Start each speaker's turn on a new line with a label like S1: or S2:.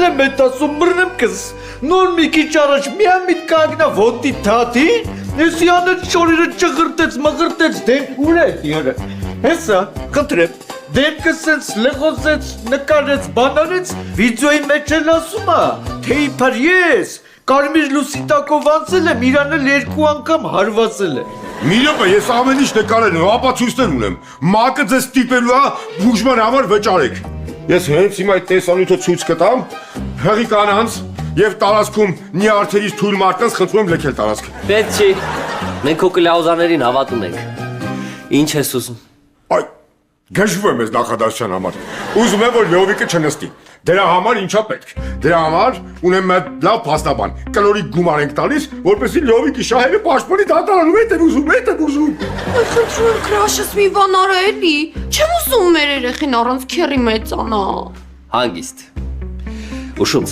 S1: եմ ասում մռնեմ կս։ Նոր մի քիչ առաջ միայն միտ կանգնա ոտի թաթին, էսի անել շորերը ճղրտեց, մղրտեց, դեմ ուր է յորը։ Հեսա, խնդրեմ, դեմքը սենց լղոսեց, նկարեց, բանարեց, վիդեոյի մեջ էլ ասում է, թե իբար ես կարմիր լուսի տակով անցել եմ, իրան էլ 2 անգամ հարվածել է։
S2: Մի րոպե, ես ամեն ինչ նկարել եմ, ապացույցներ ունեմ։ Մակը ձեզ ստիպելու է բուժման համար վճարեք։ Ես հենց հիմա այդ տեսանյութը ցույց կտամ հղի կանանց եւ տարածքում նյարդերից թույլ մարդկանց խնդրում եմ լքել տարածքը։
S3: Պետք չի։ Մենք քո կլաուզաներին հավատում ենք։ Ինչ ես ուզում։
S2: Այ գժվում ես նախադասության համար։ Ուզում եմ որ Լյովիկը չնստի։ Դրա համար ինչա պետք։ Դրա համար ունեմ մի լավ փաստաբան։ Կլորի գումար ենք տալիս, որպեսզի Լյովիկի շահերը պաշտպանի դատարանում հետ եմ ուզում։
S4: Խնդրում եմ քրաշս մի բան արա էլի։ Չեմ ուզում մեր երեխին առանց քերի մեծանա։
S3: Հանգիստ։ Ուշում